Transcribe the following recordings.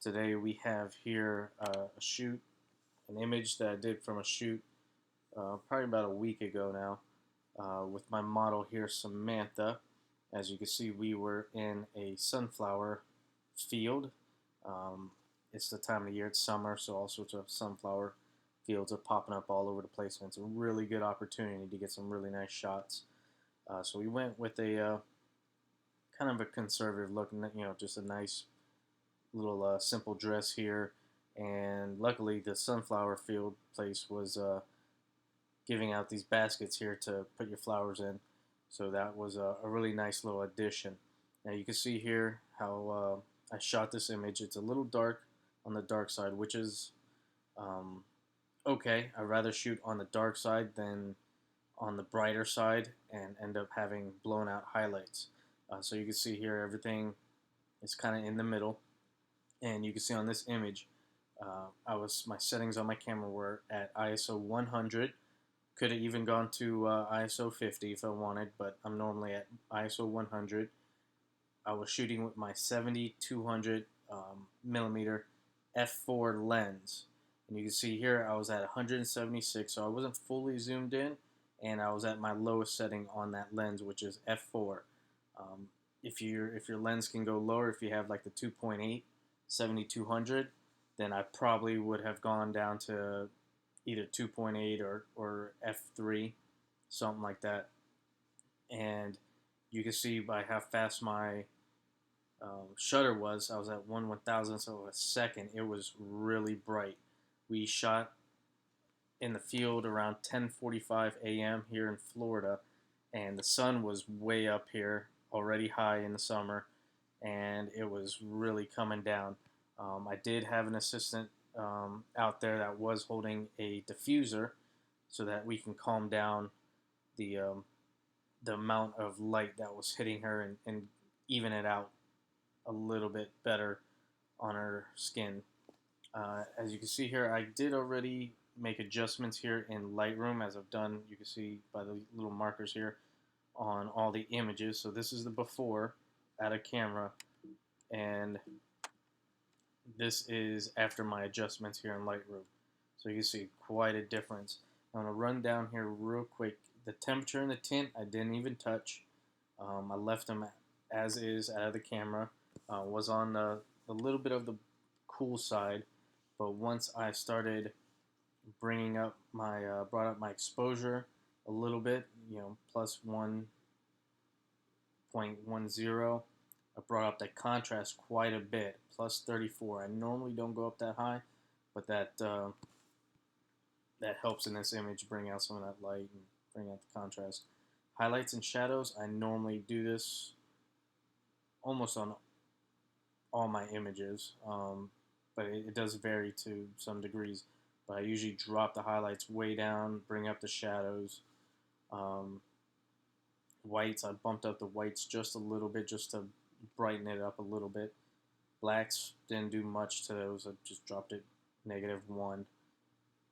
Today we have here an image that I did from a shoot probably about a week ago now with my model here, Samantha. As you can see, we were in a sunflower field. Um, it's the time of year, it's summer, so all sorts of sunflower fields are popping up all over the place, and it's a really good opportunity to get some really nice shots. So we went with a kind of a conservative look, just a nice little simple dress here. And luckily, the sunflower field place was giving out these baskets here to put your flowers in. So that was a really nice little addition. Now you can see here how I shot this image. It's a little dark on the dark side, which is um, okay. I'd rather shoot on the dark side than on the brighter side and end up having blown out highlights. So you can see here everything is kind of in the middle, and you can see on this image, my settings on my camera were at ISO 100. Could have even gone to ISO 50 if I wanted, but I'm normally at ISO 100. I was shooting with my 70-200 millimeter f4 lens, and you can see here I was at 176, so I wasn't fully zoomed in, and I was at my lowest setting on that lens, which is f4. Um, if your lens can go lower, if you have like the 2.8 70-200, then I probably would have gone down to either 2.8 or f3, something like that. And you can see by how fast my shutter was, I was at 1/1000th of a second. It was really bright. We shot in the field around 10:45 a.m. here in Florida, and the sun was way up here, already high in the summer, and it was really coming down. I did have an assistant out there that was holding a diffuser so that we can calm down the the amount of light that was hitting her and even it out a little bit better on her skin. As you can see here, I did already make adjustments here in Lightroom, as I've done, you can see by the little markers here on all the images. So this is the before out of camera, and this is after my adjustments here in Lightroom. So you can see quite a difference. I'm going to run down here real quick. The temperature and the tint I didn't even touch. I left them as is out of the camera. Was on a little bit of the cool side, but once I started brought up my exposure a little bit, plus 1.10. I brought up that contrast quite a bit, plus 34. I normally don't go up that high, but that helps in this image bring out some of that light and bring out the contrast. Highlights and shadows, I normally do this almost on all my images, but it does vary to some degrees. But I usually drop the highlights way down, bring up the shadows. Um, Whites, I bumped up the whites just a little bit just to brighten it up a little bit. Blacks, didn't do much to those. I just dropped it -1.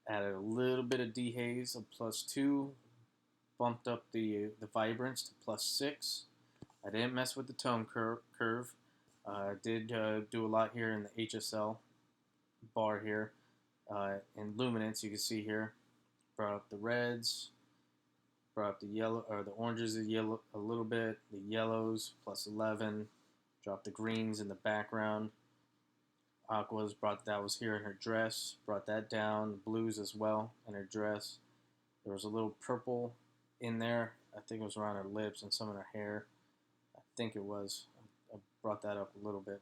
Added a little bit of dehaze, a +2. Bumped up the vibrance to +6. I didn't mess with the tone curve. I did do a lot here in the HSL bar here. In luminance, you can see here, brought up the reds, brought up the yellow or the oranges a little bit, the yellows +11, dropped the greens in the background. Aquas that was here in her dress, brought that down. Blues as well in her dress. There was a little purple in there. I think it was around her lips and some in her hair. I think it was. I brought that up a little bit.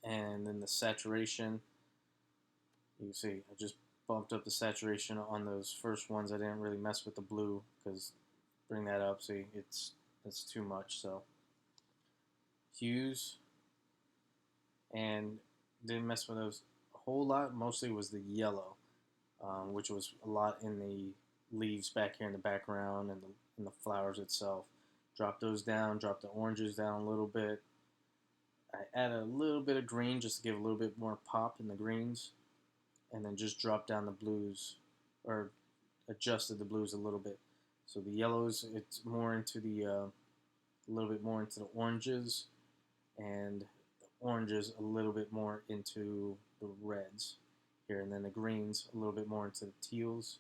And then the saturation, you can see I just bumped up the saturation on those first ones. I didn't really mess with the blue because bring that up. See, that's too much. So hues, and didn't mess with those a whole lot. Mostly was the yellow, which was a lot in the leaves back here in the background and in the flowers itself. Drop those down. Drop the oranges down a little bit. I added a little bit of green just to give a little bit more pop in the greens, and then just drop down the blues, or adjusted the blues a little bit. So the yellows, it's more into the a little bit more into the oranges, and the oranges a little bit more into the reds here, and then the greens a little bit more into the teals.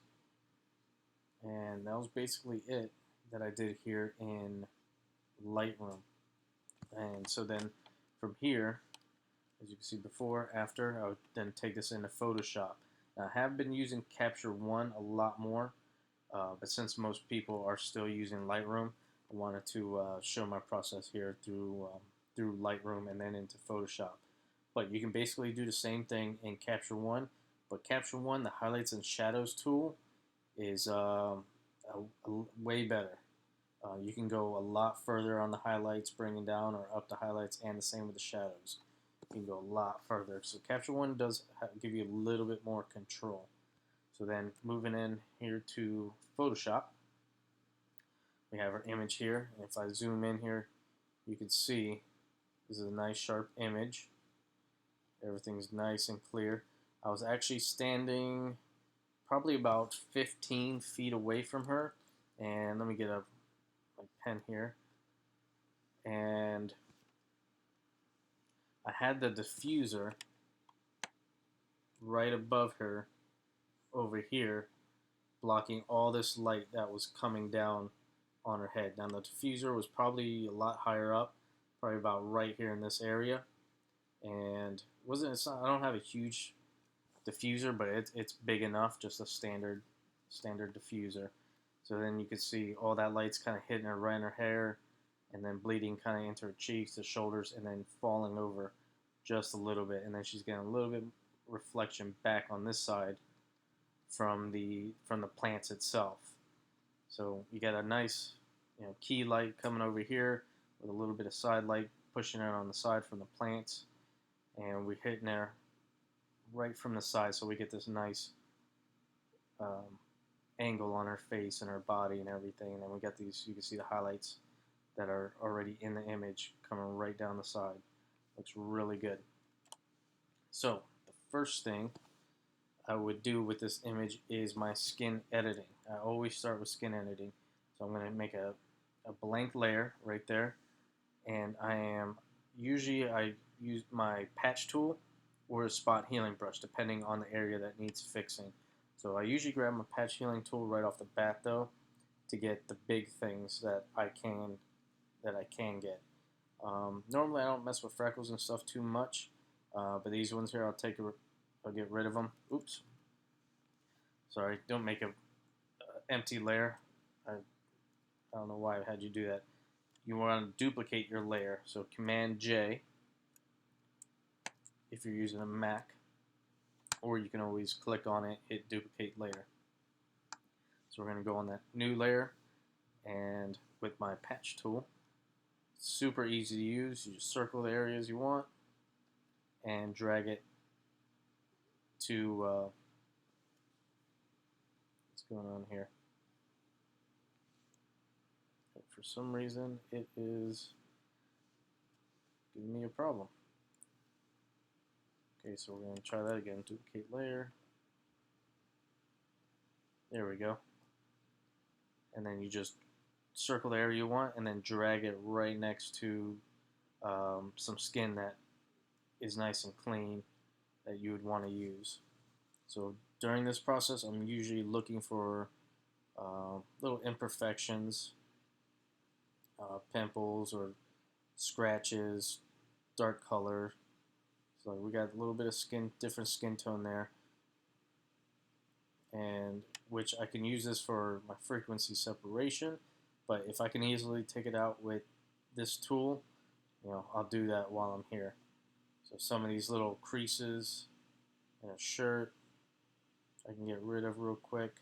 And that was basically it that I did here in Lightroom. And so then from here, as you can see before, after, I would then take this into Photoshop. Now, I have been using Capture One a lot more, but since most people are still using Lightroom, I wanted to show my process here through Lightroom and then into Photoshop. But you can basically do the same thing in Capture One, but Capture One, the highlights and shadows tool, is way better. You can go a lot further on the highlights, bringing down or up the highlights, and the same with the shadows. You can go a lot further. So Capture One does give you a little bit more control. So then moving in here to Photoshop, we have our image here. And if I zoom in here, you can see this is a nice sharp image. Everything's nice and clear. I was actually standing probably about 15 feet away from her. And let me get a pen here. And I had the diffuser right above her over here, blocking all this light that was coming down on her head. Now the diffuser was probably a lot higher up, probably about right here in this area. And I don't have a huge diffuser, but it's big enough, just a standard diffuser. So then you can see all that light's kind of hitting her right in her hair, and then bleeding kind of into her cheeks, the shoulders, and then falling over just a little bit. And then she's getting a little bit reflection back on this side from the plants itself. So you got a nice key light coming over here with a little bit of side light pushing it on the side from the plants, and we're hitting there right from the side, so we get this nice angle on her face and her body and everything. And then we got these, you can see the highlights that are already in the image coming right down the side. Looks really good. So the first thing I would do with this image is my skin editing. I always start with skin editing. So I'm going to make a blank layer right there, and I use my patch tool or a spot healing brush depending on the area that needs fixing. So I usually grab my patch healing tool right off the bat though, to get the big things that I can get. Normally I don't mess with freckles and stuff too much, but these ones here I'll get rid of them. Oops. Sorry, don't make a empty layer. I don't know why I had you do that. You want to duplicate your layer, so Command J if you're using a Mac, or you can always click on it, hit duplicate layer. So we're going to go on that new layer, and with my patch tool, super easy to use. You just circle the areas you want and drag it to what's going on here. But for some reason it is giving me a problem. Okay, so we're going to try that again. Duplicate layer. There we go. And then you just circle the area you want and then drag it right next to some skin that is nice and clean that you would want to use. So during this process, I'm usually looking for little imperfections, pimples or scratches, dark color. So we got a little bit of different skin tone there, and which I can use this for my frequency separation. But if I can easily take it out with this tool, I'll do that while I'm here. So some of these little creases in a shirt, I can get rid of real quick.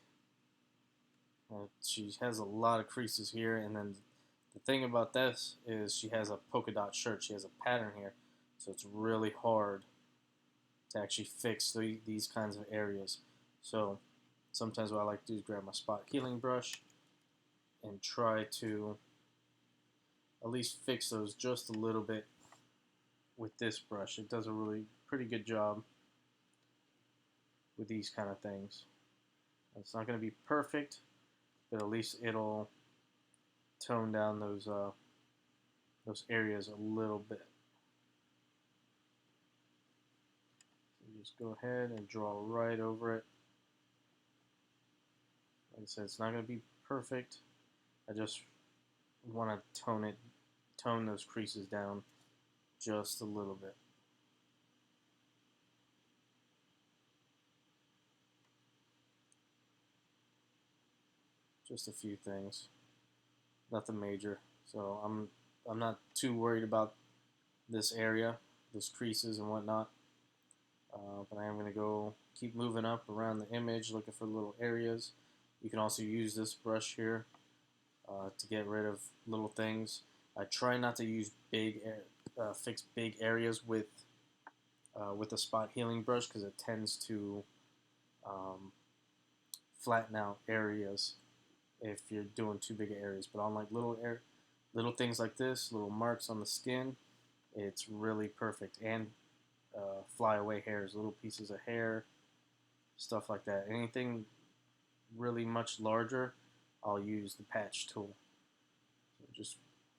She has a lot of creases here, and then the thing about this is she has a polka dot shirt. She has a pattern here, so it's really hard to actually fix these kinds of areas. So sometimes what I like to do is grab my spot healing brush and try to at least fix those just a little bit with this brush. It does a really pretty good job with these kind of things. It's not going to be perfect, but at least it'll tone down those areas a little bit. Just go ahead and draw right over it. Like I said, it's not going to be perfect. I just want to tone those creases down just a little bit. Just a few things, nothing major. So I'm not too worried about this area, those creases and whatnot. But I am going to go keep moving up around the image, looking for little areas. You can also use this brush here to get rid of little things. I try not to use fix big areas with a spot healing brush because it tends to um, flatten out areas if you're doing too big areas. But on like little things like this, little marks on the skin, it's really perfect. And flyaway hairs, little pieces of hair, stuff like that. Anything really much larger, I'll use the patch tool. So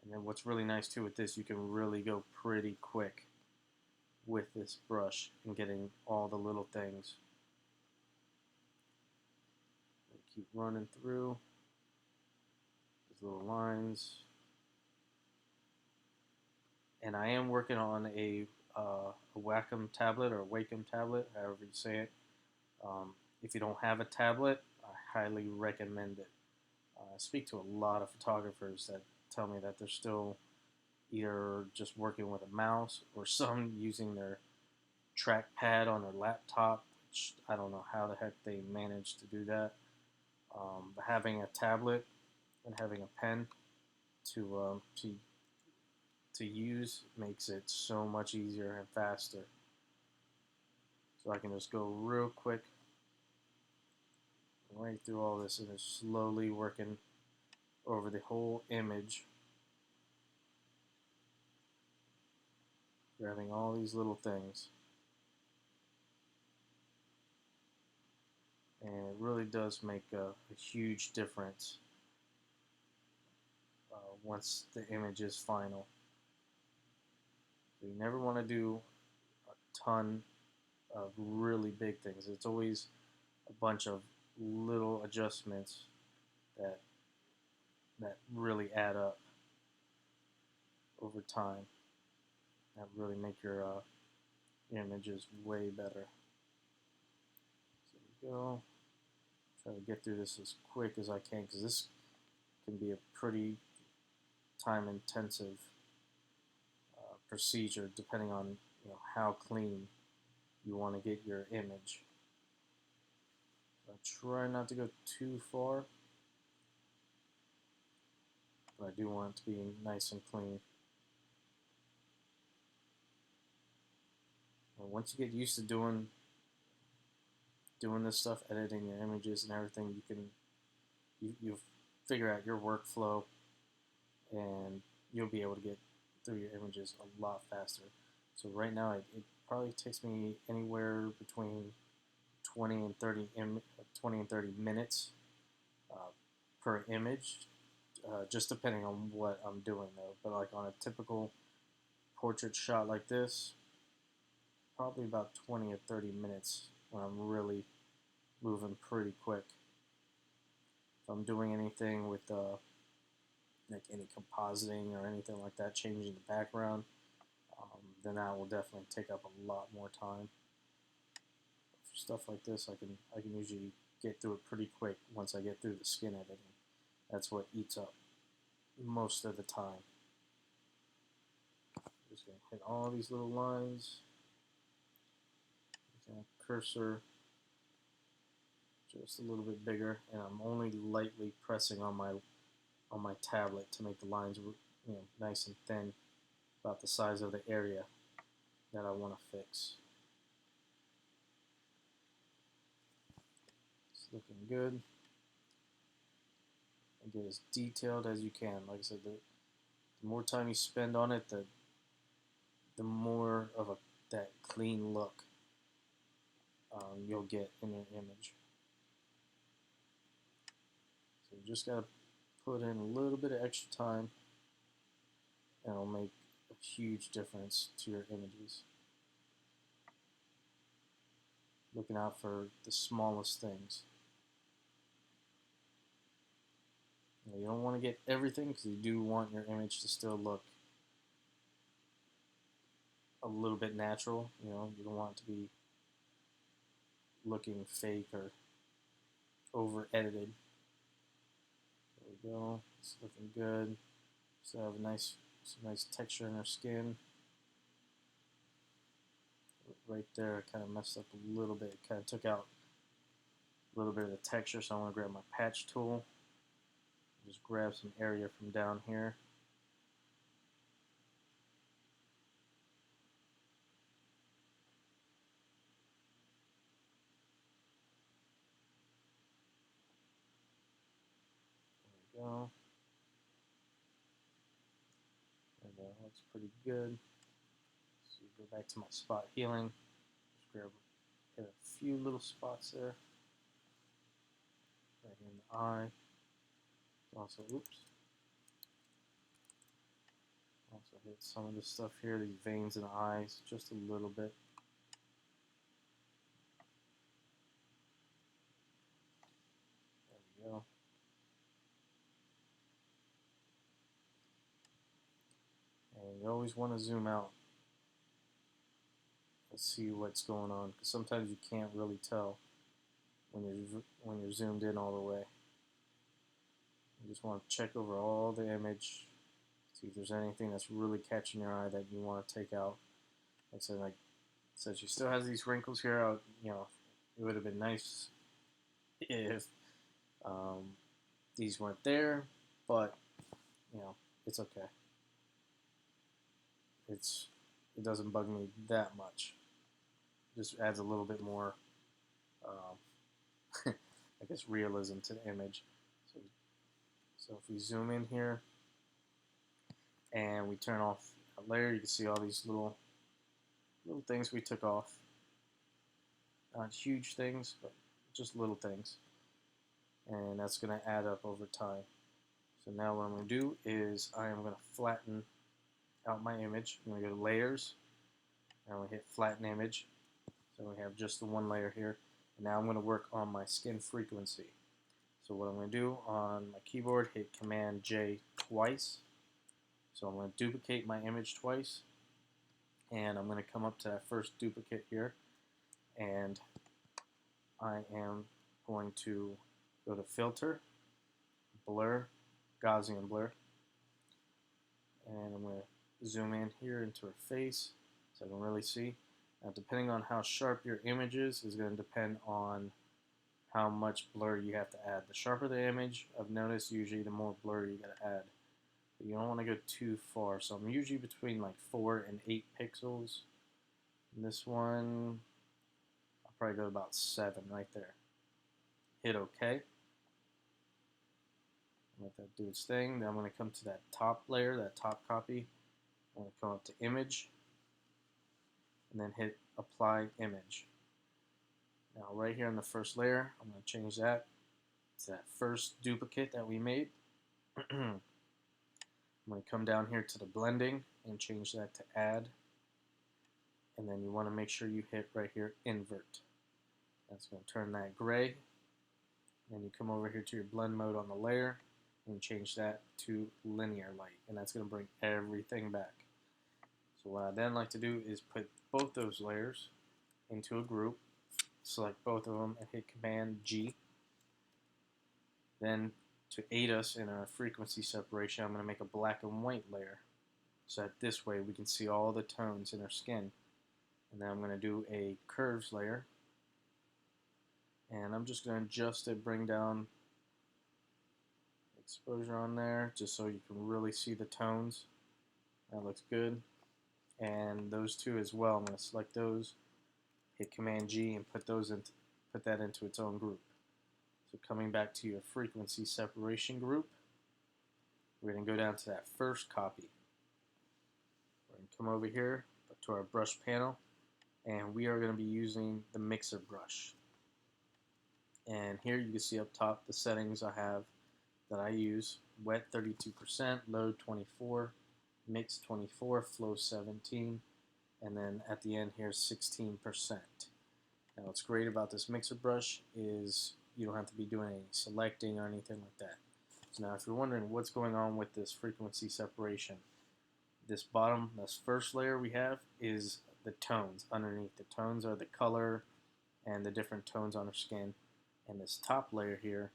and then what's really nice too with this, you can really go pretty quick with this brush and getting all the little things. Keep running through these little lines. And I am working on a Wacom tablet or Wacom tablet, however you say it. If you don't have a tablet, I highly recommend it. I speak to a lot of photographers that tell me that they're still either just working with a mouse or some using their trackpad on their laptop, which I don't know how the heck they manage to do that. But having a tablet and having a pen to use makes it so much easier and faster. So I can just go real quick right through all this and just slowly working over the whole image, grabbing all these little things. And it really does make a huge difference once the image is final. So you never want to do a ton of really big things. It's always a bunch of little adjustments that really add up over time. That really make your images way better. So there we go. Try to get through this as quick as I can because this can be a pretty time-intensive procedure depending on how clean you want to get your image. So I try not to go too far, but I do want it to be nice and clean. And once you get used to doing this stuff, editing your images and everything, you figure out your workflow, and you'll be able to get through your images a lot faster. So right now, it probably takes me anywhere between 20 and 30 minutes per image, just depending on what I'm doing though. But like on a typical portrait shot like this, probably about 20 or 30 minutes when I'm really moving pretty quick. If I'm doing anything with like any compositing or anything like that, changing the background, then that will definitely take up a lot more time. For stuff like this, I can usually get through it pretty quick once I get through the skin editing. That's what eats up most of the time. Just gonna hit all these little lines. Cursor just a little bit bigger, and I'm only lightly pressing on my tablet to make the lines nice and thin, about the size of the area that I want to fix. It's looking good. And get as detailed as you can. Like I said, the more time you spend on it, the more of that clean look you'll get in your image. So you just gotta put in a little bit of extra time, and it'll make a huge difference to your images. looking out for the smallest things. You don't want to get everything because you do want your image to still look a little bit natural. You know, you don't want it to be looking fake or over edited. There we go. It's looking good. So I have some nice texture in her skin. Right there, I kind of messed up a little bit. It kind of took out a little bit of the texture, so I want to grab my patch tool. Just grab some area from down here. There we go. And that looks pretty good. So go back to my spot healing. Just grab hit a few little spots there. Right here in the eye. Also, oops. Also hit some of this stuff here, these veins in the eyes, just a little bit. There we go. And you always want to zoom out and see what's going on, because sometimes you can't really tell when you're zoomed in all the way. You just want to check over all the image, see if there's anything that's really catching your eye that you want to take out. Like since she still has these wrinkles here, you know, it would have been nice if these weren't there, but you know, it's okay. It doesn't bug me that much. It just adds a little bit more, I guess, realism to the image. So if we zoom in here and we turn off a layer, you can see all these little things we took off. Not huge things, but just little things. And that's going to add up over time. So now what I'm going to do is I am going to flatten out my image. I'm going to go to layers, and I'm going to hit flatten image. So we have just the one layer here. And now I'm going to work on my skin frequency. So what I'm going to do on my keyboard, hit Command J twice. So I'm going to duplicate my image twice. And I'm going to come up to that first duplicate here. And I am going to go to Filter, Blur, Gaussian Blur. And I'm going to zoom in here into her face so I can really see. Now, depending on how sharp your image is going to depend on how much blur you have to add. The sharper the image, I've noticed usually the more blur you got to add. But you don't want to go too far. So I'm usually between like 4 and 8 pixels. And this one, I'll probably go about 7 right there. Hit OK. Let that do its thing. Then I'm going to come to that top layer, that top copy. I'm going to come up to Image, and then hit Apply Image. Now right here in the first layer, I'm going to change that to that first duplicate that we made. I'm going to come down here to the blending and change that to Add. And then you want to make sure you hit right here Invert. That's going to turn that gray. Then you come over here to your blend mode on the layer and change that to linear light, and that's going to bring everything back. So what I then like to do is put both those layers into a group, select both of them and hit Command G. Then to aid us in our frequency separation, I'm going to make a black and white layer so that this way we can see all the tones in our skin. And then I'm going to do a curves layer, and I'm just going to adjust it, bring down exposure on there just so you can really see the tones. That looks good. And those two as well, I'm going to select those, hit Command G, and put that into its own group. So coming back to your frequency separation group, we're going to go down to that first copy. We're going to come over here to our brush panel, and we are going to be using the mixer brush. And here you can see up top the settings I have that I use: wet 32%, load 24, mix 24, flow 17, and then at the end here 16%. Now what's great about this mixer brush is you don't have to be doing any selecting or anything like that. So now if you're wondering what's going on with this frequency separation, this first layer we have is the tones underneath. The tones are the color and the different tones on our skin. And this top layer here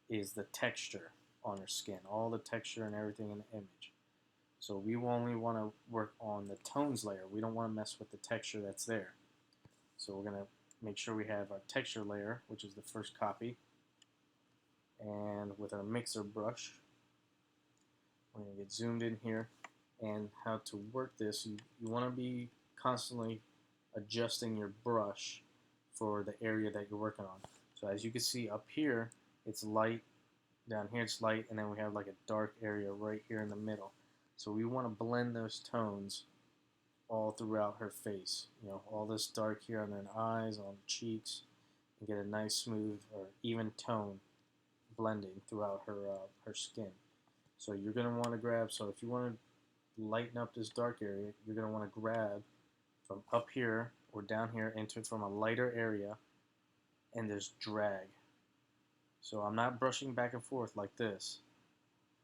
is the texture on our skin, all the texture and everything in the image. So we only want to work on the tones layer. We don't want to mess with the texture that's there. So we're going to make sure we have our texture layer, which is the first copy. And with our mixer brush, we're going to get zoomed in here. And how to work this, you want to be constantly adjusting your brush for the area that you're working on. So as you can see up here, it's light, down here it's light, and then we have like a dark area right here in the middle. So we want to blend those tones all throughout her face. You know, all this dark here on her eyes, on the cheeks, and get a nice smooth or even tone blending throughout her skin. So you're going to want to grab, so if you want to lighten up this dark area, you're going to want to grab from up here or down here into from a lighter area and just drag. So I'm not brushing back and forth like this.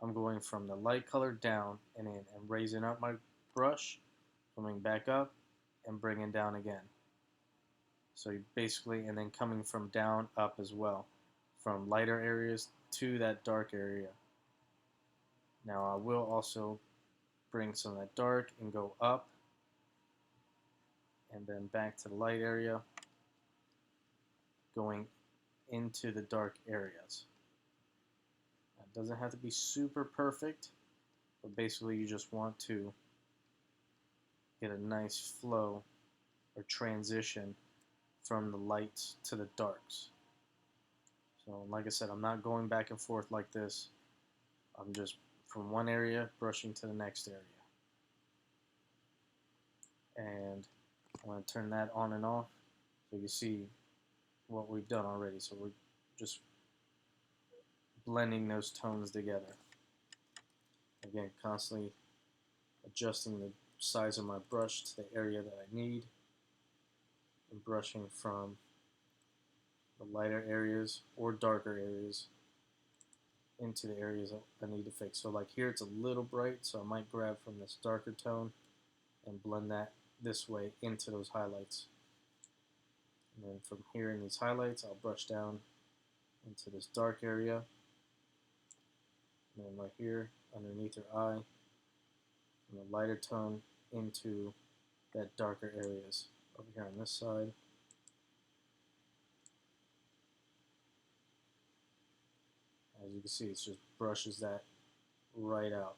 I'm going from the light color down and in and raising up my brush, coming back up and bringing down again. So you basically, and then coming from down up as well, from lighter areas to that dark area. Now I will also bring some of that dark and go up and then back to the light area, going into the dark areas. It doesn't have to be super perfect, but basically you just want to get a nice flow or transition from the lights to the darks. So like I said, I'm not going back and forth like this. I'm just from one area brushing to the next area. And I'm going to turn that on and off so you see what we've done already. So we're just blending those tones together. Again, constantly adjusting the size of my brush to the area that I need and brushing from the lighter areas or darker areas into the areas that I need to fix. So like here it's a little bright, so I might grab from this darker tone and blend that this way into those highlights. And then from here in these highlights, I'll brush down into this dark area. And then right here, underneath her eye, from the lighter tone into that darker areas. Over here on this side. As you can see, it just brushes that right out.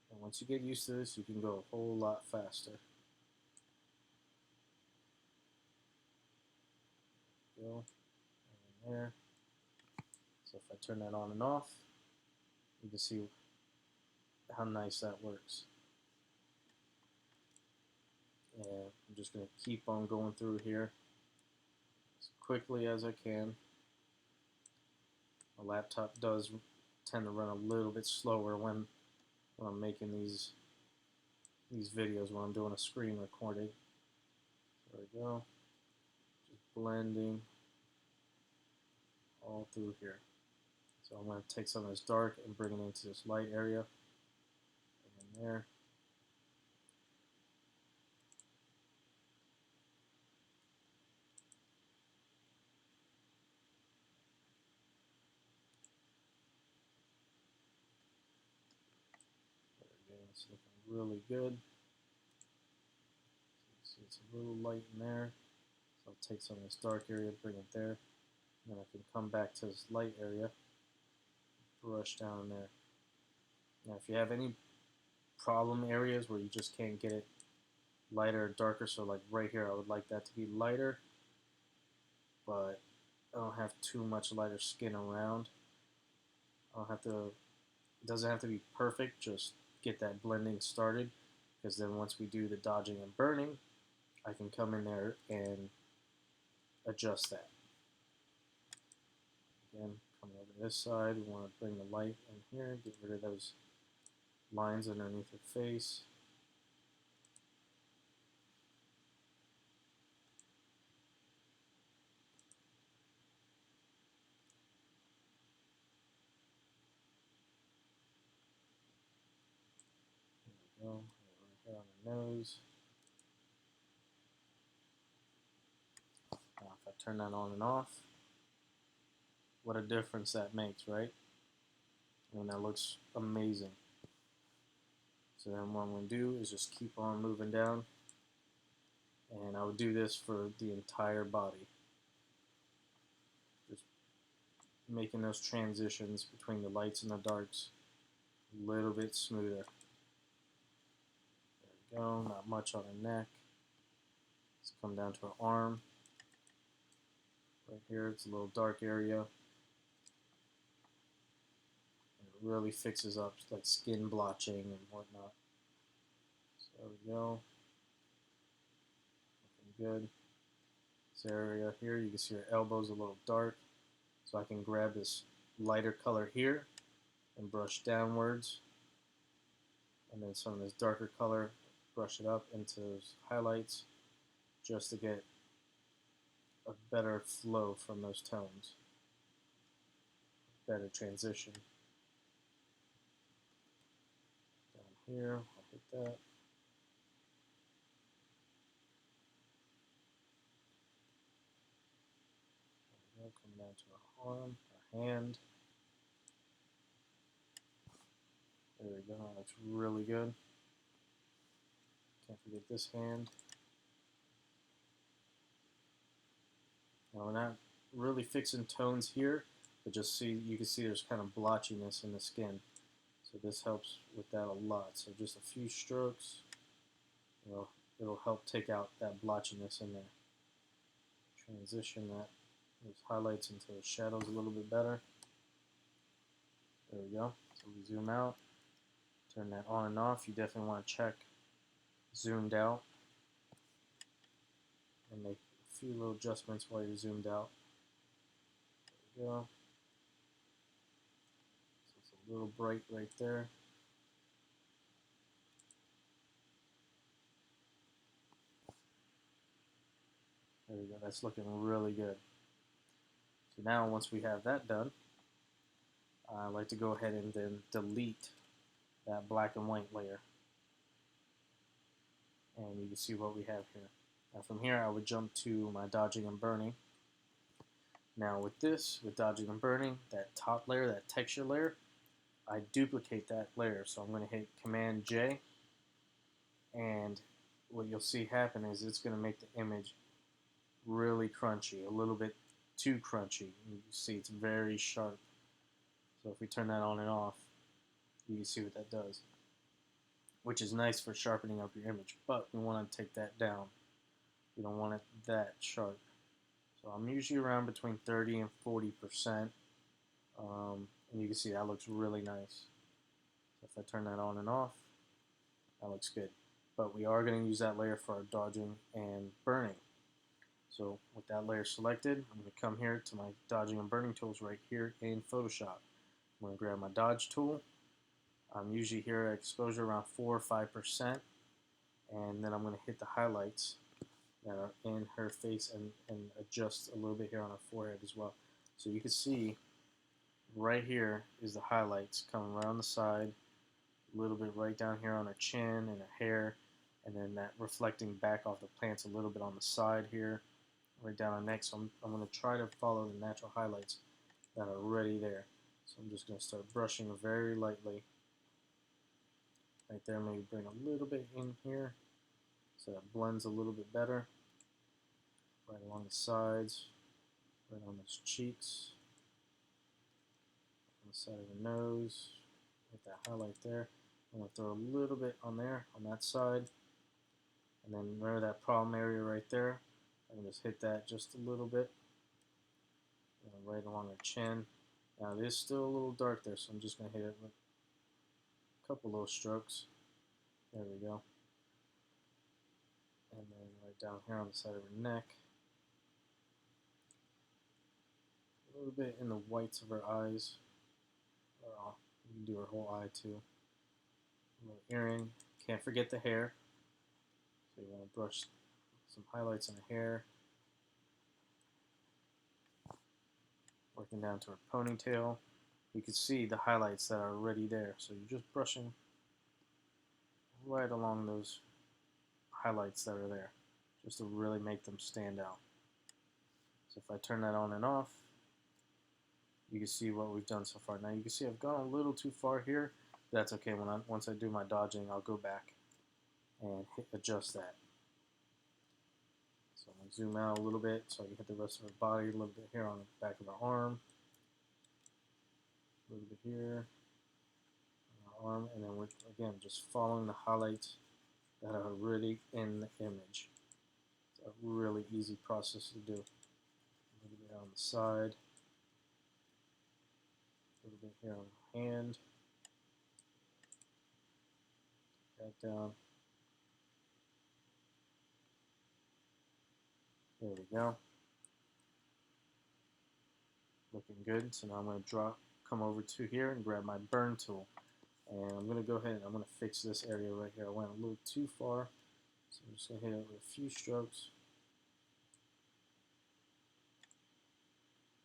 And once you get used to this, you can go a whole lot faster. Go, and there. So if I turn that on and off, you can see how nice that works. And I'm just going to keep on going through here as quickly as I can. My laptop does tend to run a little bit slower when I'm making these videos, when I'm doing a screen recording. There we go. Just blending all through here. So I'm going to take some of this dark and bring it into this light area. And there. There we go. It's looking really good. So it's a little light in there. So I'll take some of this dark area, bring it there. And then I can come back to this light area, brush down there. Now if you have any problem areas where you just can't get it lighter or darker, so like right here I would like that to be lighter, but I don't have too much lighter skin around. It doesn't have to be perfect, just get that blending started, because then once we do the dodging and burning, I can come in there and adjust that. Again, coming over this side, we want to bring the light in here, get rid of those lines underneath her face. There we go. Right here on the nose. Now if I turn that on and off, what a difference that makes, right? And that looks amazing. So then what I'm going to do is just keep on moving down, and I would do this for the entire body. Just making those transitions between the lights and the darks a little bit smoother. There we go, not much on her neck. Let's come down to her arm. Right here, it's a little dark area. It really fixes up like skin blotching and whatnot. So there we go. Looking good. This area here, you can see her elbow's a little dark. So I can grab this lighter color here and brush downwards. And then some of this darker color, brush it up into those highlights just to get a better flow from those tones. Better transition. Down here, I'll hit that. There we go, come down to our arm, our hand. There we go, that looks really good. Can't forget this hand. Now we're not really fixing tones here, but just see, you can see there's kind of blotchiness in the skin. So this helps with that a lot. So just a few strokes, it'll help take out that blotchiness in there. Transition those highlights into the shadows a little bit better. There we go. So we zoom out, turn that on and off. You definitely want to check zoomed out and make a few little adjustments while you're zoomed out. There we go. So it's a little bright right there. There we go. That's looking really good. So now once we have that done, I like to go ahead and then delete that black and white layer. And you can see what we have here. Now from here I would jump to my dodging and burning. Now with this, with dodging and burning, that top layer, that texture layer, I duplicate that layer. So I'm going to hit Command J, and what you'll see happen is it's going to make the image really crunchy, a little bit too crunchy. You can see it's very sharp. So if we turn that on and off, you can see what that does, which is nice for sharpening up your image, but we want to take that down. We don't want it that sharp. So I'm usually around between 30 and 40%, and you can see that looks really nice. So if I turn that on and off, that looks good. But we are going to use that layer for our dodging and burning. So with that layer selected, I'm going to come here to my dodging and burning tools right here in Photoshop. I'm going to grab my dodge tool. I'm usually here at exposure around 4 or 5%, and then I'm going to hit the highlights that are in her face and adjust a little bit here on her forehead as well. So you can see right here is the highlights coming around the side, a little bit right down here on her chin and her hair, and then that reflecting back off the plants a little bit on the side here, right down her neck. So I'm going to try to follow the natural highlights that are already there. So I'm just going to start brushing very lightly. Right there, maybe bring a little bit in here so that blends a little bit better. Right along the sides, right on those cheeks, on the side of the nose, with that highlight there. I'm going to throw a little bit on there, on that side. And then remember that problem area right there? I can just hit that just a little bit, right along her chin. Now it is still a little dark there, so I'm just going to hit it with a couple little strokes. There we go. And then right down here on the side of her neck. A little bit in the whites of her eyes. You can do her whole eye too. A little earring. Can't forget the hair. So you want to brush some highlights in the hair. Working down to her ponytail. You can see the highlights that are already there. So you're just brushing right along those highlights that are there, just to really make them stand out. So if I turn that on and off, you can see what we've done so far. Now you can see I've gone a little too far here. That's okay. Once I do my dodging, I'll go back and adjust that. So I'm going to zoom out a little bit so I can hit the rest of her body, a little bit here on the back of her arm, a little bit here on her arm, and then we're, again, just following the highlights that are already in the image. It's a really easy process to do. A little bit on the side, a little bit here on the hand, that down. There we go. Looking good. So now I'm going to come over to here and grab my burn tool. And I'm going to go ahead and I'm going to fix this area right here. I went a little too far. So I'm just going to hit it with a few strokes.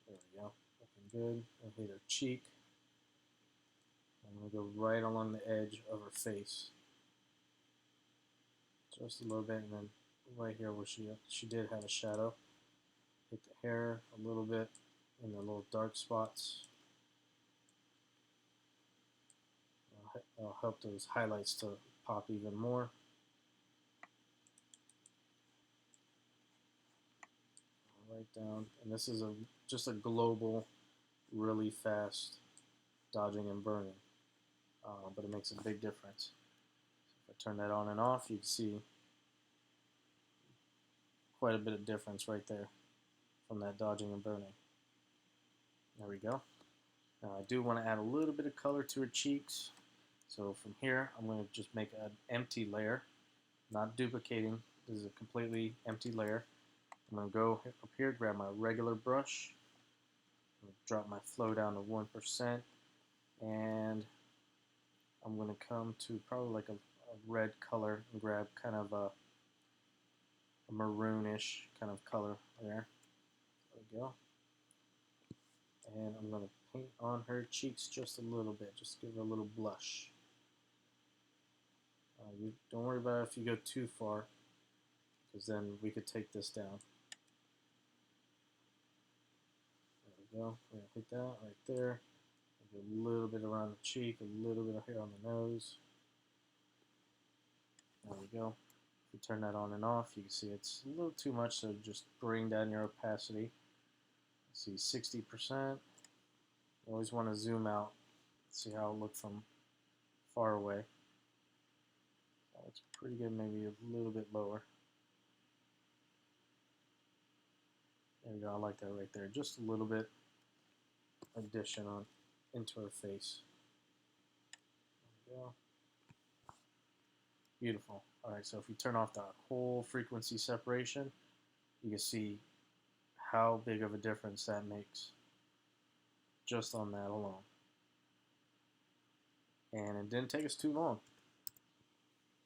There we go. Looking good. And hit her cheek. I'm going to go right along the edge of her face. Just a little bit, and then right here where she did have a shadow. Hit the hair a little bit in the little dark spots. I'll help those highlights to pop even more. Right down, and this is just a global, really fast dodging and burning, but it makes a big difference. So if I turn that on and off, you can see quite a bit of difference right there from that dodging and burning. There we go. Now I do want to add a little bit of color to her cheeks. So from here, I'm going to just make an empty layer, not duplicating. This is a completely empty layer. I'm going to go up here, grab my regular brush, drop my flow down to 1%, and I'm going to come to probably like a red color and grab kind of a maroonish kind of color there. There we go. And I'm going to paint on her cheeks just a little bit, just give her a little blush. You don't worry about it if you go too far, because then we could take this down. There we go. We're going to hit that right there. A little bit around the cheek, a little bit here on the nose. There we go. If you turn that on and off, you can see it's a little too much, so just bring down your opacity. See 60%. You always want to zoom out, see how it looks from far away. That's pretty good, maybe a little bit lower. There we go, I like that right there. Just a little bit addition on into her face. There we go. Beautiful. Alright, so if we turn off the whole frequency separation, you can see how big of a difference that makes just on that alone. And it didn't take us too long,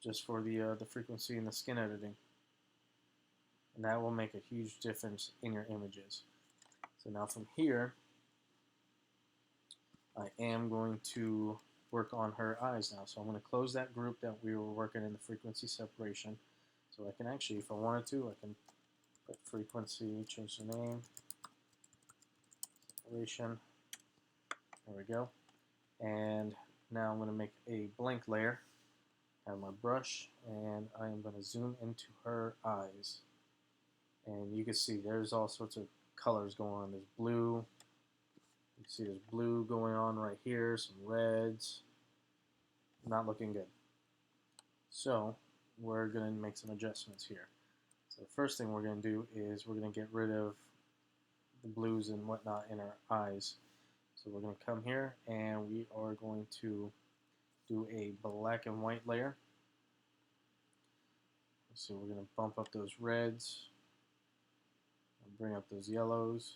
just for the frequency and the skin editing. And that will make a huge difference in your images. So now from here, I am going to work on her eyes now. So I'm going to close that group that we were working in the frequency separation. So I can actually, if I wanted to, I can put frequency, change the name, separation. There we go. And now I'm going to make a blank layer. Have my brush, and I am going to zoom into her eyes. And you can see there's all sorts of colors going on. There's blue. You can see there's blue going on right here, some reds. Not looking good. So we're going to make some adjustments here. So the first thing we're going to do is we're going to get rid of the blues and whatnot in our eyes. So we're going to come here and we are going to do a black and white layer. So we're going to bump up those reds, bring up those yellows,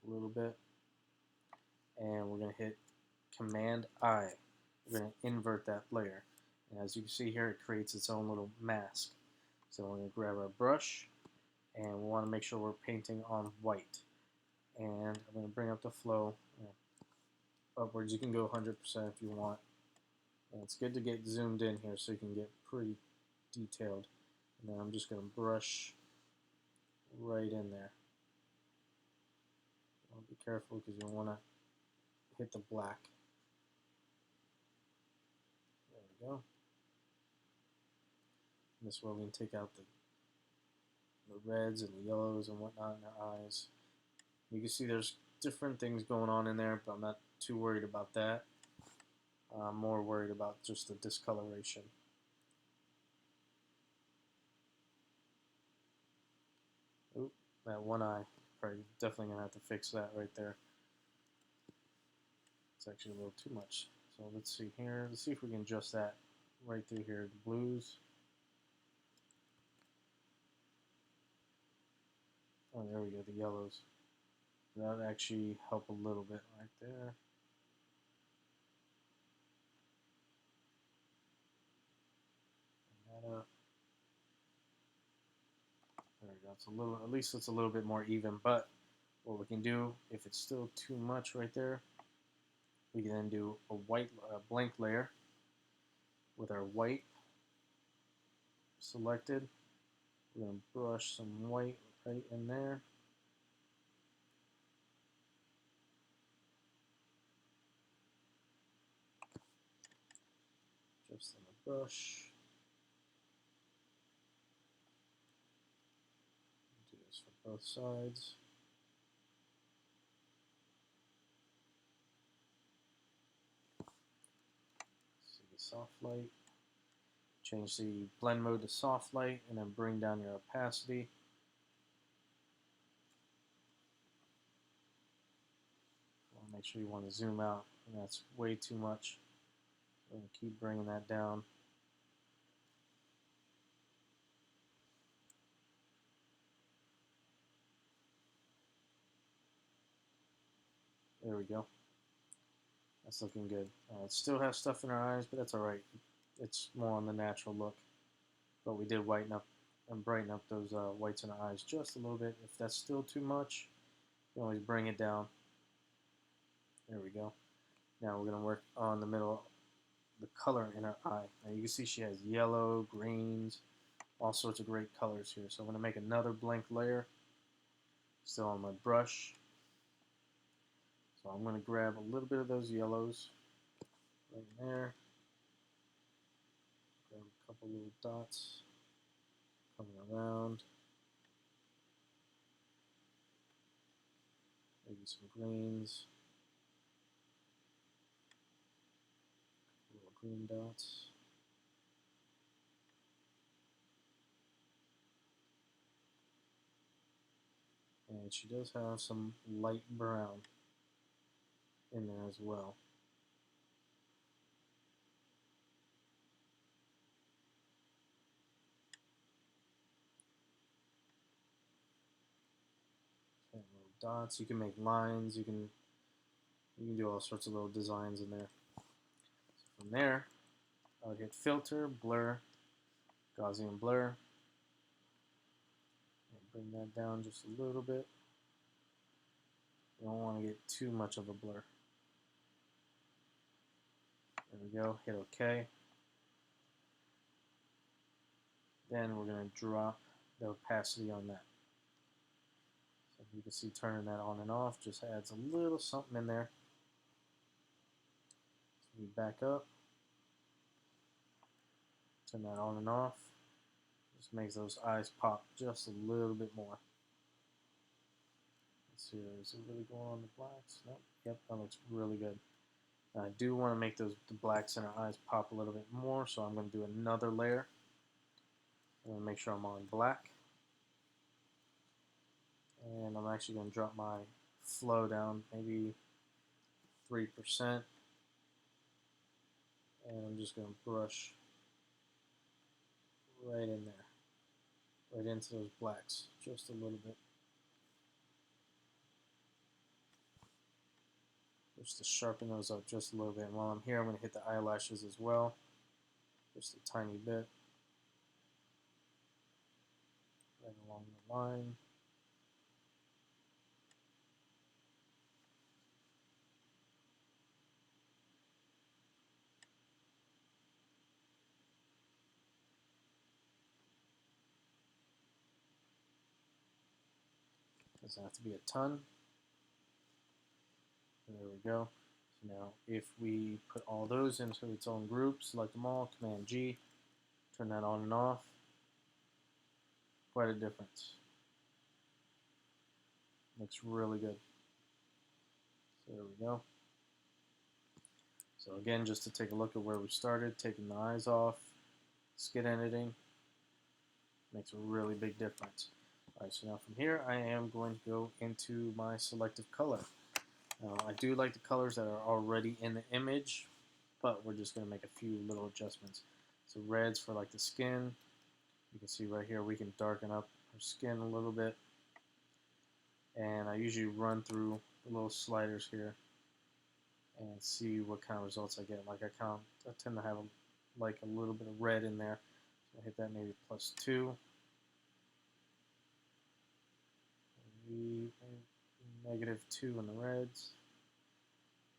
a little bit, and we're going to hit Command I. We're going to invert that layer. And as you can see here, it creates its own little mask. So we're going to grab our brush, and we want to make sure we're painting on white. And I'm going to bring up the flow upwards. You can go 100% if you want. And it's good to get zoomed in here so you can get pretty detailed. And then I'm just going to brush right in there. Be careful because you want to hit the black. There we go. And this way we can take out the reds and the yellows and whatnot in their eyes. You can see there's different things going on in there, but I'm not too worried about that. I'm more worried about just the discoloration. Oop, that one eye. Probably definitely going to have to fix that right there. It's actually a little too much. So let's see here. Let's see if we can adjust that right through here. The blues. Oh, there we go. The yellows. That would actually help a little bit right there. Bring that up. There we go. It's a little. At least it's a little bit more even. But what we can do, if it's still too much right there, we can then do a white blank layer with our white selected. We're going to brush some white right in there. Just on the brush. Do this for both sides. See the soft light. Change the blend mode to soft light and then bring down your opacity. Make sure you want to zoom out, and that's way too much. So keep bringing that down. There we go. That's looking good. It still has stuff in our eyes, but that's alright. It's more on the natural look. But we did whiten up and brighten up those whites in our eyes just a little bit. If that's still too much, you can always bring it down. There we go. Now we're going to work on the middle, the color in her eye. Now you can see she has yellow, greens, all sorts of great colors here. So I'm going to make another blank layer, still on my brush. So I'm going to grab a little bit of those yellows right there. Grab a couple little dots coming around. Maybe some greens. Little green dots. And she does have some light brown in there as well. Okay, little dots. You can make lines. You can do all sorts of little designs in there. So from there, I would hit Filter, Blur, Gaussian Blur, and bring that down just a little bit. You don't want to get too much of a blur. There we go. Hit OK. Then we're going to drop the opacity on that. So you can see turning that on and off just adds a little something in there. So we back up, turn that on and off. Just makes those eyes pop just a little bit more. Let's see, is it really going on the blacks? Nope. Yep, that looks really good. I do want to make the blacks in our eyes pop a little bit more, so I'm going to do another layer. I'm going to make sure I'm on black. And I'm actually going to drop my flow down maybe 3%. And I'm just going to brush right in there, right into those blacks, just a little bit. just to sharpen those up just a little bit. And while I'm here, I'm going to hit the eyelashes as well, just a tiny bit, right along the line. Doesn't have to be a ton. There we go. So now if we put all those into its own group, select them all, Command G, turn that on and off, quite a difference. Looks really good. So there we go. So again, just to take a look at where we started, taking the eyes off, skid editing, makes a really big difference. Alright, so now from here I am going to go into my selective color. Now I do like the colors that are already in the image, but we're just going to make a few little adjustments. So reds for like the skin. You can see right here we can darken up our skin a little bit. And I usually run through the little sliders here and see what kind of results I get. Like I tend to have like a little bit of red in there. So I hit that maybe +2. Maybe -2 in the reds.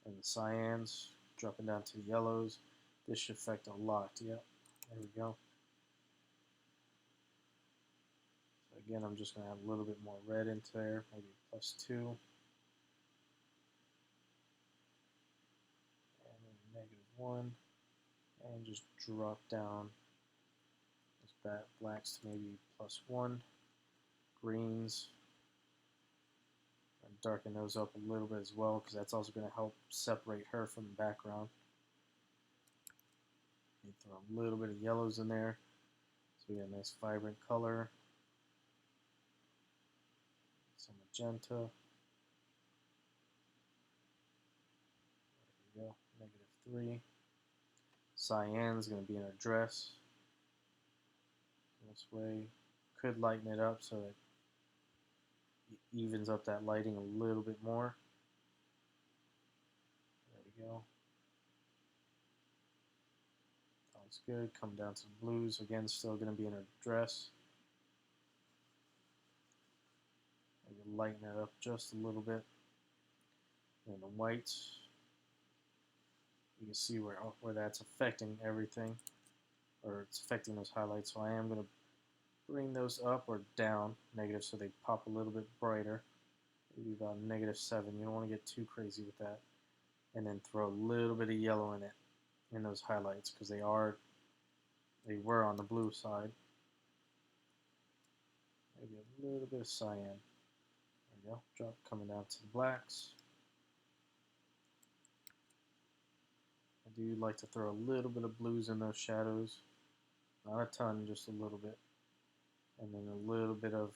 And the cyans, dropping down to the yellows. This should affect a lot. Yep, there we go. So again, I'm just going to have a little bit more red into there, maybe +2. And -1. And just drop down those blacks to maybe +1. Greens. And darken those up a little bit as well, because that's also going to help separate her from the background. You throw a little bit of yellows in there, so we get a nice vibrant color. Some magenta. There we go, -3. Cyan's going to be in our dress. This way, could lighten it up so that it evens up that lighting a little bit more. There we go. Sounds good. Come down to the blues. Again, still going to be in our dress. Maybe lighten it up just a little bit. And the whites, you can see where that's affecting everything, or it's affecting those highlights. So I am going to bring those up or down, negative, so they pop a little bit brighter. Maybe about -7. You don't want to get too crazy with that. And then throw a little bit of yellow in it, in those highlights, because they were on the blue side. Maybe a little bit of cyan. There we go. Drop coming down to the blacks. I do like to throw a little bit of blues in those shadows. Not a ton, just a little bit. And then a little bit of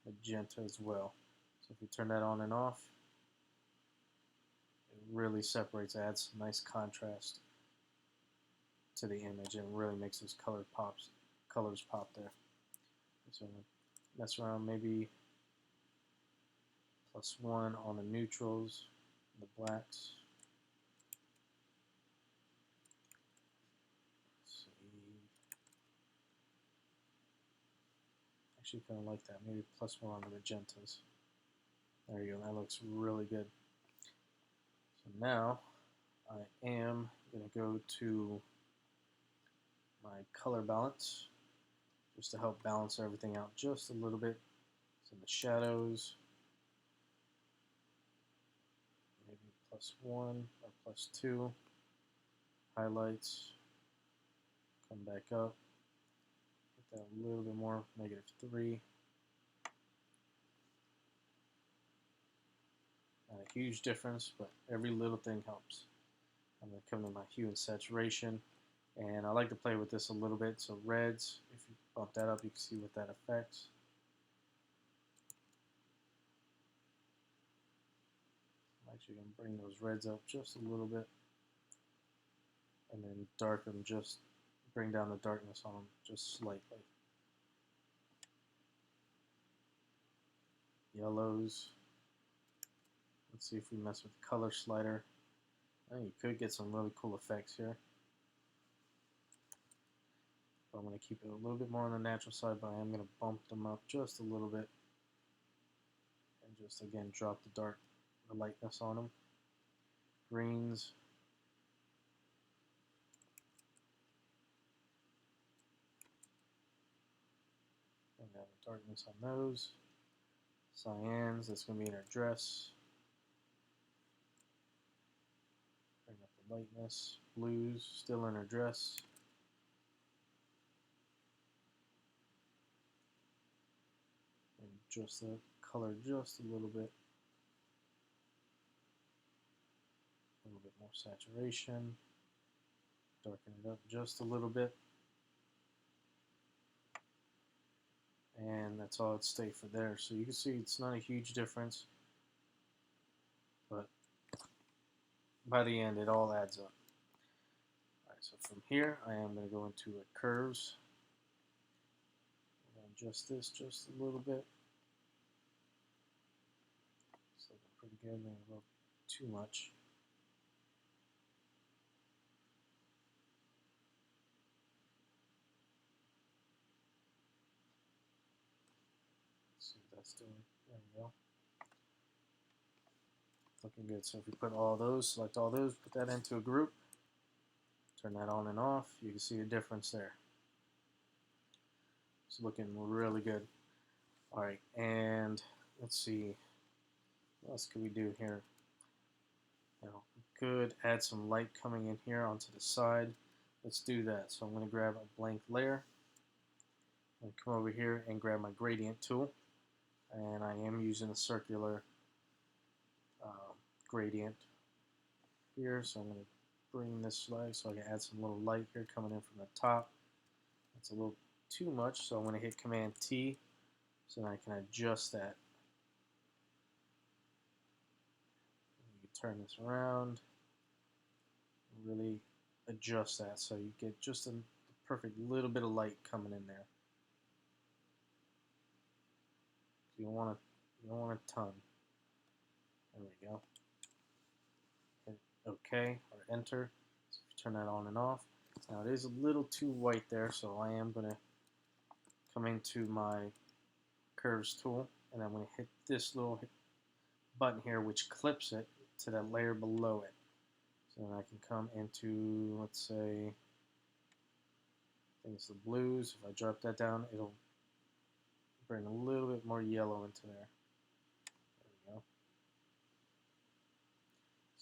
magenta as well. So if you turn that on and off, it really separates, adds some nice contrast to the image, and really makes those colors pop there. So mess around, maybe +1 on the neutrals, the blacks. Let's see. Actually, kind of like that. Maybe +1 on the magentas. There you go. That looks really good. So now I am going to go to my color balance, just to help balance everything out just a little bit. So the shadows, maybe +1 or +2. Highlights, come back up, get that a little bit more, -3. Not a huge difference, but every little thing helps. I'm going to come to my hue and saturation, and I like to play with this a little bit. So reds, if you bump that up, you can see what that affects. I'm actually going to bring those reds up just a little bit, and then darken, just bring down the darkness on them just slightly. Yellows, Let's see if we mess with the color slider. You could get some really cool effects here. But I'm going to keep it a little bit more on the natural side, but I am going to bump them up just a little bit. And just again drop the lightness on them. Greens. And now the darkness on those. Cyans, that's going to be in her dress. Bring up the lightness. Blues, still in her dress. And adjust the color just a little bit. A little bit more saturation. Darken it up just a little bit. And that's all it stay for there. So you can see it's not a huge difference, but by the end it all adds up. Alright, so from here I am going to go into curves. And adjust this just a little bit. It's looking pretty good, maybe a little too much. See what that's doing. There we go. Looking good. So if we put all those, select all those, put that into a group, turn that on and off, you can see the difference there. It's looking really good. Alright, and let's see, what else can we do here? Now, we could add some light coming in here onto the side. Let's do that. So I'm going to grab a blank layer and come over here and grab my gradient tool. And I am using a circular gradient here, so I'm going to bring this light so I can add some little light here coming in from the top. It's a little too much, so I'm going to hit Command T so that I can adjust that. You can turn this around and really adjust that so you get just a perfect little bit of light coming in there. You don't want a ton. There we go. Hit OK or Enter. So if you turn that on and off. Now it is a little too white there, so I am going to come into my curves tool and I'm going to hit this little button here which clips it to that layer below it. So then I can come into, let's say, I think it's the blues. If I drop that down, it'll bring a little bit more yellow into there. There we go.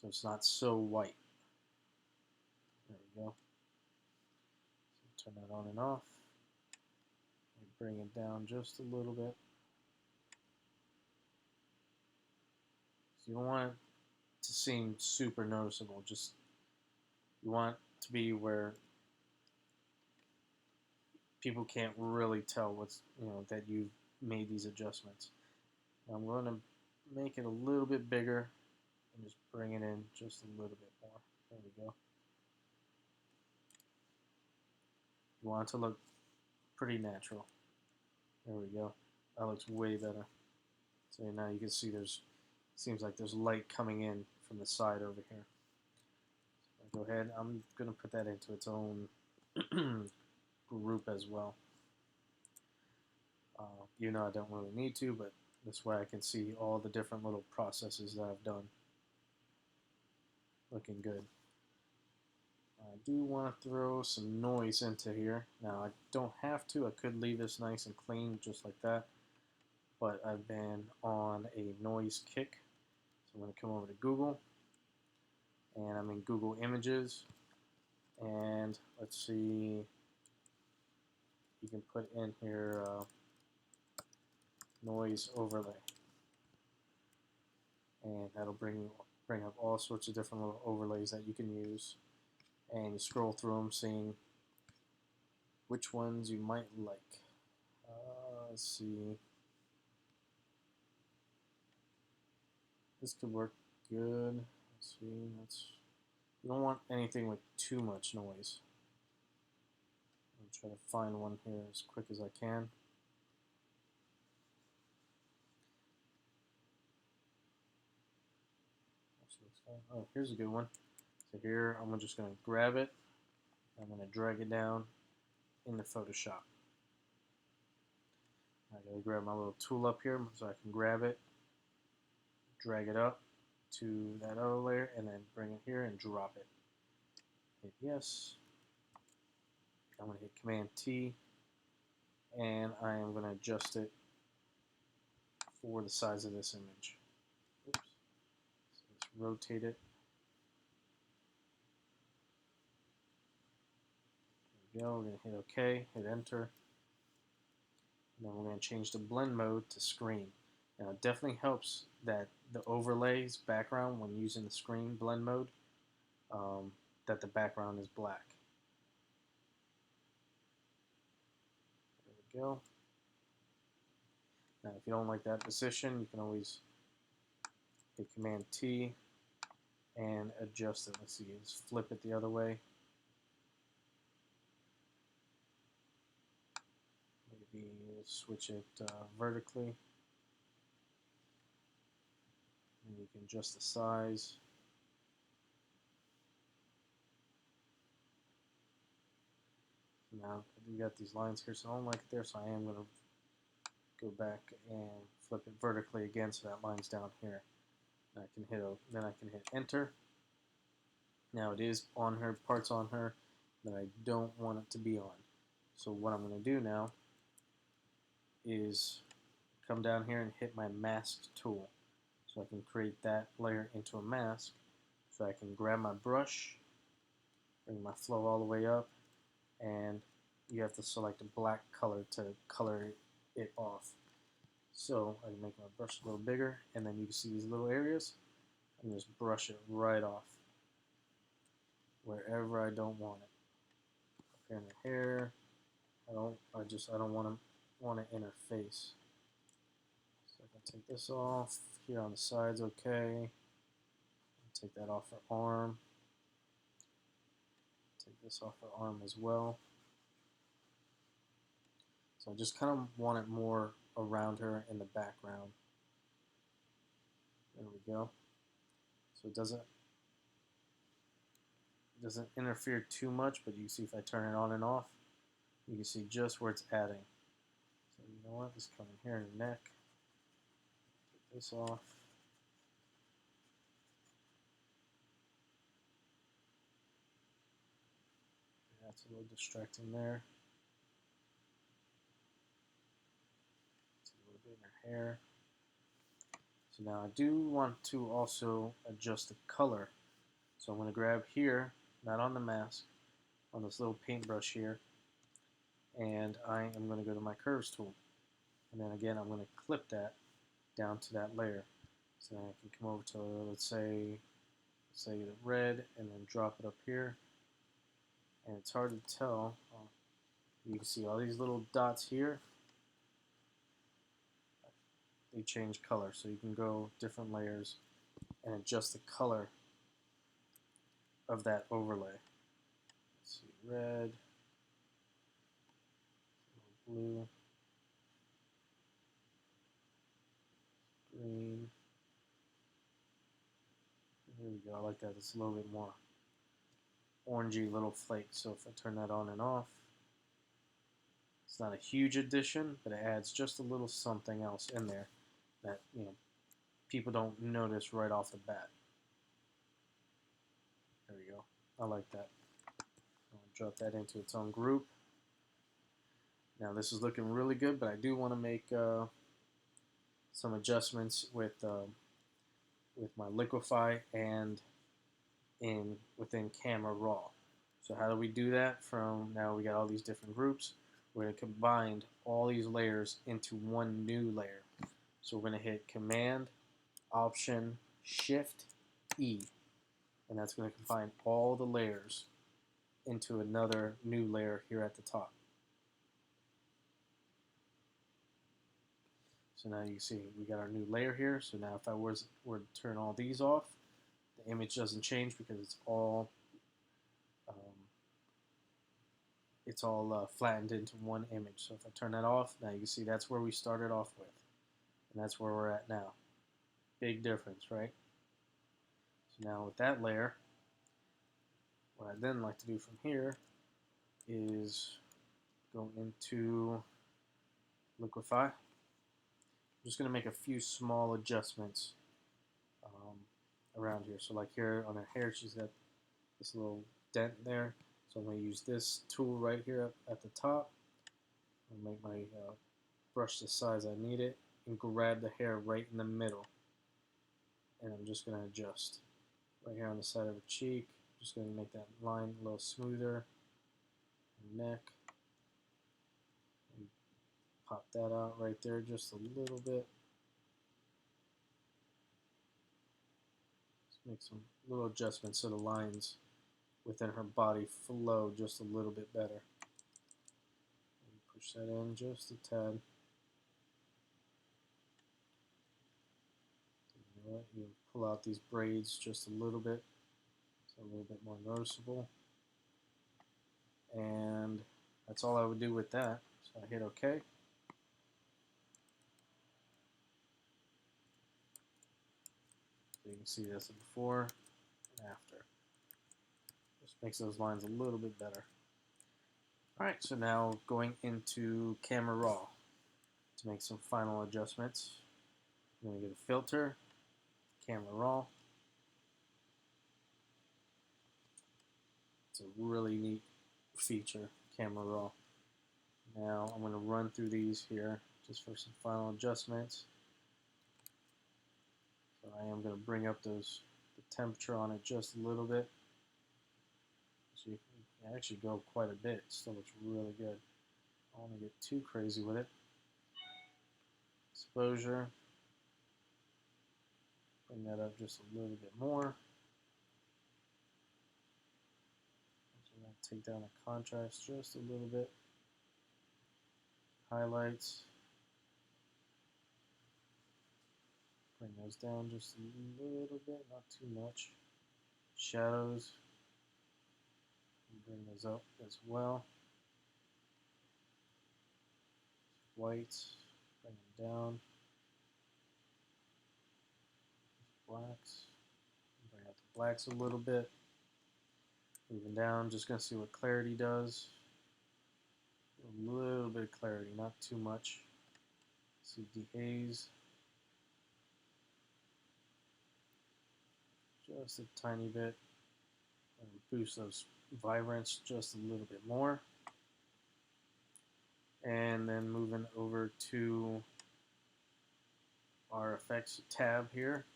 So it's not so white. There we go. So turn that on and off. Bring it down just a little bit. So you don't want it to seem super noticeable. Just you want it to be where people can't really tell what's that you've made these adjustments. I'm going to make it a little bit bigger and just bring it in just a little bit more. There we go. You want it to look pretty natural. There we go. That looks way better. So now you can see seems like there's light coming in from the side over here. So go ahead. I'm going to put that into its own group as well. I don't really need to, but this way I can see all the different little processes that I've done. Looking good. I do want to throw some noise into here. Now I don't have to. I could leave this nice and clean just like that. But I've been on a noise kick. So I'm going to come over to Google. And I'm in Google Images. And let's see. You can put in here noise overlay. And that'll bring up all sorts of different little overlays that you can use. And you scroll through them, seeing which ones you might like. Let's see. This could work good. Let's see. You don't want anything with too much noise. I'll try to find one here as quick as I can. Oh, here's a good one. So here I'm just going to grab it. I'm going to drag it down into Photoshop. I got to grab my little tool up here so I can grab it, drag it up to that other layer, and then bring it here and drop it. Hit yes. I'm going to hit Command T, and I am going to adjust it for the size of this image. Oops. So let's rotate it. There we go. We're going to hit OK, hit Enter. And then we're going to change the blend mode to screen. Now it definitely helps that the overlays background when using the screen blend mode, that the background is black. There we go. Now if you don't like that position, you can always hit Command T and adjust it. Let's see, let's flip it the other way. Maybe switch it vertically. And you can adjust the size. Now we got these lines here, so I don't like it there, so I am going to go back and flip it vertically again, so that line's down here. I can hit then I can hit Enter. Now it is on her, parts on her that I don't want it to be on. So what I'm going to do now is come down here and hit my mask tool, so I can create that layer into a mask. So I can grab my brush, bring my flow all the way up, and you have to select a black color to color it off. So I can make my brush a little bigger, and then you can see these little areas, and just brush it right off wherever I don't want it. Okay, in the hair, I don't want it in her face. So I can take this off here on the sides. Okay, take that off her arm. Take this off her arm as well. So I just kind of want it more around her in the background. There we go. So it doesn't interfere too much, but you see if I turn it on and off, you can see just where it's adding. So you know what, just come in here in the neck, get this off. That's a little distracting there. It's a little bit in her hair. So now I do want to also adjust the color. So I'm going to grab here, not on the mask, on this little paintbrush here, and I am going to go to my curves tool. And then again, I'm going to clip that down to that layer. So then I can come over to, let's say the red, and then drop it up here. And it's hard to tell. You can see all these little dots here. They change color, so you can go different layers and adjust the color of that overlay. Let's see, red, blue, green. Here we go. I like that. It's a little bit more orangey little flakes. So if I turn that on and off, it's not a huge addition, but it adds just a little something else in there that people don't notice right off the bat. There we go. I like that. I'll drop that into its own group. Now this is looking really good, but I do want to make some adjustments with my liquify and within Camera Raw. So how do we do that? From now we got all these different groups. We're going to combine all these layers into one new layer. So we're going to hit Command, Option, Shift, E, and that's going to combine all the layers into another new layer here at the top. So now you see we got our new layer here. So now if I were to turn all these off, the image doesn't change because it's all flattened into one image. So if I turn that off, now you can see that's where we started off with, and that's where we're at now. Big difference, right? Now with that layer, what I then like to do from here is go into liquify. I'm just going to make a few small adjustments around here. So like here on her hair, she's got this little dent there. So I'm going to use this tool right here at the top. I'll make my brush the size I need it and grab the hair right in the middle. And I'm just going to adjust. Right here on the side of her cheek, just going to make that line a little smoother. Neck. And pop that out right there just a little bit. Just make some little adjustments so the lines within her body flow just a little bit better. And push that in just a tad. You know what? You pull out these braids just a little bit, so a little bit more noticeable. And that's all I would do with that. So I hit OK. So you can see this before and after. Just makes those lines a little bit better. Alright, so now going into Camera Raw to make some final adjustments. I'm going to get a filter, Camera Raw. It's a really neat feature, Camera Raw. Now I'm going to run through these here just for some final adjustments. So I am going to bring up the temperature on it just a little bit. So you can actually go quite a bit. It still looks really good. I don't want to get too crazy with it. Exposure. Bring that up just a little bit more. I'm going to take down the contrast just a little bit. Highlights. Bring those down just a little bit, not too much. Shadows. Bring those up as well. Whites. Bring them down. Blacks. Bring out the blacks a little bit. Moving down, just going to see what clarity does. A little bit of clarity, not too much. See dehaze. Just a tiny bit. And boost those vibrance just a little bit more. And then moving over to our effects tab here,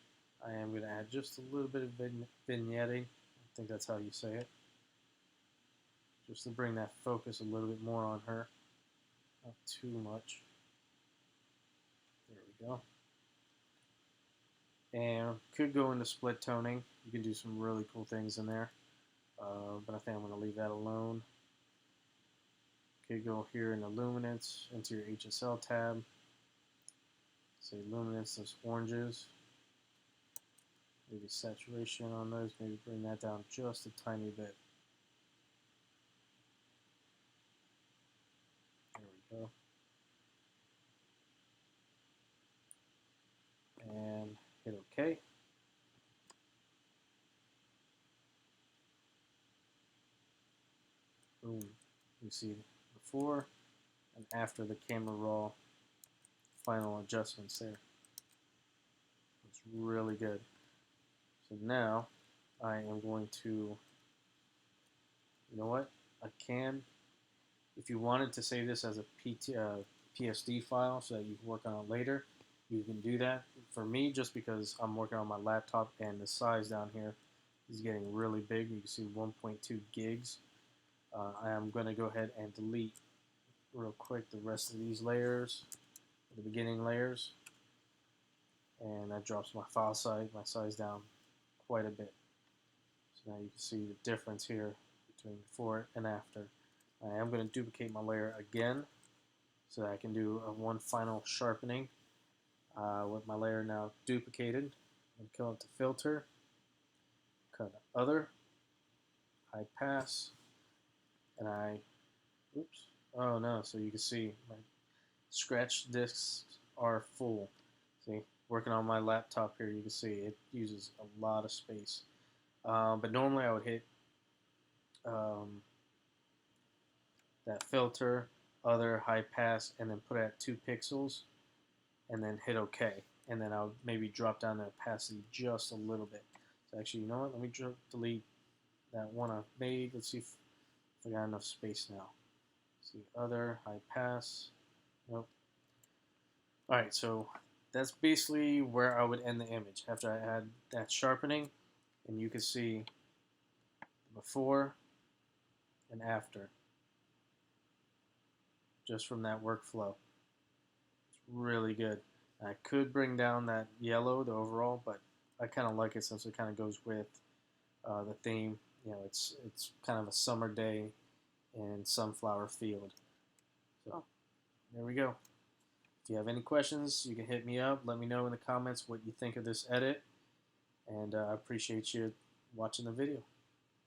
I am going to add just a little bit of vignetting. I think that's how you say it. Just to bring that focus a little bit more on her. Not too much. There we go. And could go into split toning. You can do some really cool things in there. But I think I'm going to leave that alone. Could go here in the luminance, into your HSL tab. Say luminance, those oranges. Maybe saturation on those. Maybe bring that down just a tiny bit. There we go. And hit OK. Boom. You see before and after the Camera Raw final adjustments there. It's really good. So now I am going to, you know what? I can, if you wanted to save this as a PSD file so that you can work on it later, you can do that. For me, just because I'm working on my laptop and the size down here is getting really big, you can see 1.2 gigs. I am going to go ahead and delete real quick the rest of these layers, the beginning layers, and that drops my file size, down quite a bit. So now you can see the difference here between before and after. I am going to duplicate my layer again so that I can do one final sharpening with my layer now duplicated. And go into filter, cut other, high pass, and oops, oh no, so you can see my scratch discs are full. See, working on my laptop here, you can see it uses a lot of space. But normally I would hit um, that filter, other, high pass, and then put it at 2 pixels, and then hit OK. And then I'll maybe drop down the opacity just a little bit. So actually, you know what? Let me delete that one I've made. Let's see if I got enough space now. Let's see, other, high pass. Nope. All right, so that's basically where I would end the image after I add that sharpening, and you can see before and after just from that workflow. It's really good. I could bring down that yellow, the overall, but I kind of like it since it kind of goes with the theme. You know, it's kind of a summer day in sunflower field. So there we go. If you have any questions, you can hit me up. Let me know in the comments what you think of this edit, and I appreciate you watching the video.